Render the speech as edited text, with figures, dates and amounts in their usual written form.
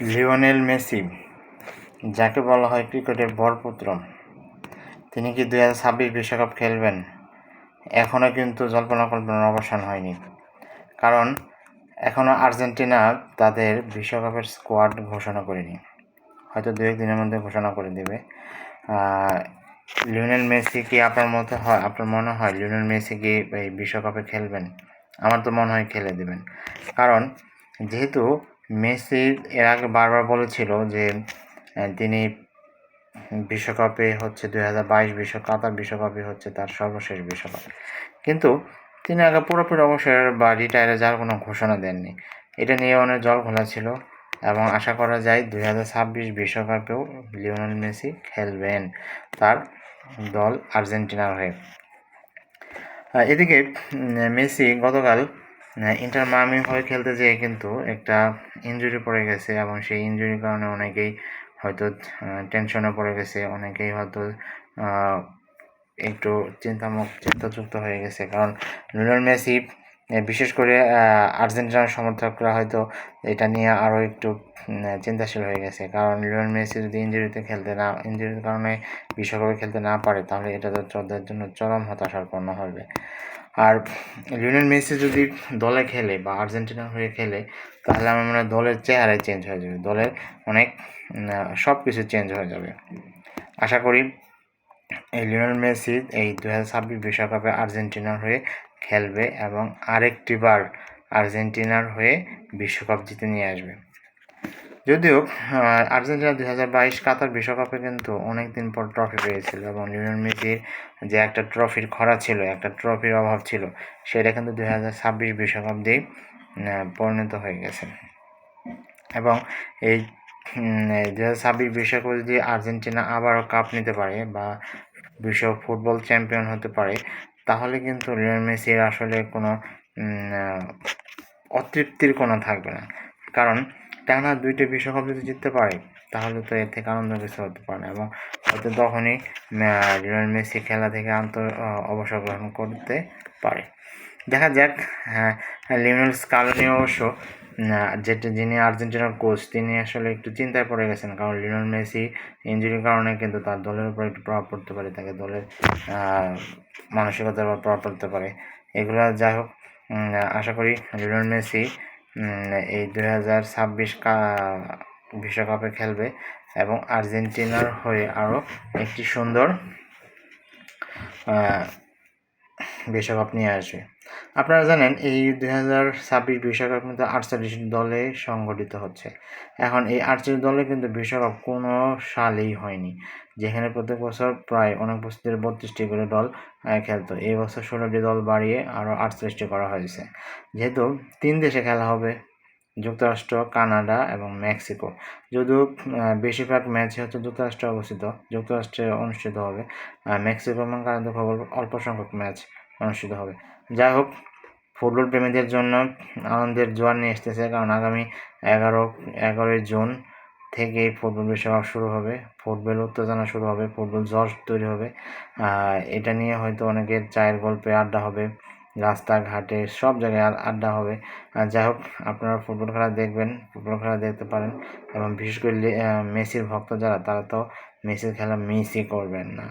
Lionel Messi, যাকে বলা হয় ক্রিকেটের বরপুত্র, তিনি কি 2026 বিশ্বকাপ খেলবেন? এখনও কিন্তু জল্পনা কল্পনার অবসান হয়নি, কারণ এখনও আর্জেন্টিনা তাদের বিশ্বকাপের স্কোয়াড ঘোষণা করেনি। হয়তো 2-1 দিনের মধ্যে ঘোষণা করে দেবে। লিওনেল মেসি কি আপনার মনে হয় লিওনেল মেসি কি এই বিশ্বকাপে খেলবেন? আমার তো মনে হয় খেলে দেবেন, কারণ যেহেতু মেসি এর আগে বারবার বলেছিল যে তিনি বিশ্বকাপে হচ্ছে 2022 কাতার বিশ্বকাপে হচ্ছে তার সর্বশেষ বিশ্বকাপ, কিন্তু তিনি আগে পুরোপুরি অবসর বা রিটায়ারে যাওয়ার কোনো ঘোষণা দেননি। এটা নিয়ে অনেক জল্পনা ছিল এবং আশা করা যায় 2026 বিশ্বকাপেও লিওনেল মেসি খেলবেন তার দল আর্জেন্টিনার হয়ে। এদিকে মেসি গতকাল ইন্টার মায়ামি হয়ে খেলতে যেয়ে কিন্তু একটা ইনজুরি পড়ে গেছে এবং সেই ইনজুরির কারণে অনেকেই হয়তো টেনশনে পড়ে গেছে, অনেকেই হয়তো একটু চিন্তাযুক্ত হয়ে গেছে, কারণ লিওনেল মেসি বিশেষ করে আর্জেন্টিনার সমর্থকরা হয়তো এটা নিয়ে আরও একটু চিন্তাশীল হয়ে গেছে, কারণ লিওনেল মেসি যদি ইনজুরির কারণে বিশ্বকাপে খেলতে না পারে, তাহলে এটা তাদের জন্য চরম হতাশাপূর্ণ হবে। আর লিওনেল মেসি যদি দলে খেলে বা আর্জেন্টিনার হয়ে খেলে, তাহলে আমার মনে হয় দলের চেহারাই চেঞ্জ হয়ে যাবে, দলের অনেক সব কিছু চেঞ্জ হয়ে যাবে। আশা করি এই লিওনেল মেসি এই 2026 বিশ্বকাপে আর্জেন্টিনার হয়ে খেলবে এবং আরেকটিবার আর্জেন্টিনার হয়ে বিশ্বকাপ জিতে নিয়ে আসবে। যদিও আর্জেন্টিনা 2022 কাতার বিশ্বকাপে কিন্তু অনেক দিন পর ট্রফি পেয়েছিল এবং লিওনেল মেসির যে একটা ট্রফির খরা ছিল, একটা ট্রফির অভাব ছিল, সেটা কিন্তু 2026 বিশ্বকাপ দিয়ে পরিণত হয়ে গেছে। এবং এই 2026 বিশ্বকাপে যদি আর্জেন্টিনা আবারও কাপ নিতে পারে বা বিশ্ব ফুটবল চ্যাম্পিয়ন হতে পারে, তাহলে কিন্তু লিওনেল মেসির আসলে কোনো অতৃপ্তির কোনো থাকবে না, কারণ টানা 2টি বিশ্বকাপ যদি জিততে পারে, তাহলে তো এর থেকে আনন্দ কিছু হতে পারে না এবং হয়তো তখনই লিওনেল মেসি খেলা থেকে অবসর গ্রহণ করতে পারে। দেখা যাক। লিওনেল স্কালোনি অবশ্য যিনি আর্জেন্টিনার কোচ, তিনি আসলে একটু চিন্তায় পড়ে গেছেন, কারণ লিওনেল মেসি ইনজুরির কারণে কিন্তু তার দলের উপর একটু প্রভাব পড়তে পারে, তাকে দলের মানসিকতার উপর প্রভাব পড়তে পারে। এগুলো যাই হোক, আশা করি লিওনেল মেসি এই 2026 বিশ্বকাপে খেলবে এবং আর্জেন্টিনার হয়ে আরও একটি সুন্দর বিশ্বকাপ নিয়ে আসবে। আপনারা জানেন এই 2026 বিশ্বকাপ কিন্তু 48 দলে সংগঠিত হচ্ছে। এখন এই 48 দলে কিন্তু বিশ্বকাপ কোনো সালেই হয়নি, যেখানে প্রত্যেক বছর প্রায় অনেক বছর 32টি করে দল খেলতো। এই বছর 16টি দল বাড়িয়ে আরও 48টি করা হয়েছে। যেহেতু 3 দেশে খেলা হবে, যুক্তরাষ্ট্র, কানাডা এবং মেক্সিকো, যদিও বেশিরভাগ ম্যাচই হচ্ছে যুক্তরাষ্ট্রে অবস্থিত, যুক্তরাষ্ট্রে অনুষ্ঠিত হবে, মেক্সিকো এবং কানাডা খুব অল্প সংখ্যক ম্যাচ অনুষ্ঠিত হবে। যাই হোক, ফুটবল প্রেমীদের জন্য আনন্দের জোয়ার নিয়ে এসতেছে, কারণ আগামী 11ই জুন থেকেই ফুটবল বিশ্বকাপ শুরু হবে, ফুটবল উত্তেজনা শুরু হবে, ফুটবল ঝড় তৈরি হবে। এটা নিয়ে হয়তো অনেকের চায়ের গল্পে আড্ডা হবে, রাস্তাঘাটে সব জায়গায় আড্ডা হবে। যাই হোক, আপনারা ফুটবল খেলা দেখবেন, ফুটবল খেলা দেখতে পারেন এবং বিশেষ করে মেসির ভক্ত যারা, তারা তো মেসির খেলা মিসই করবেন না।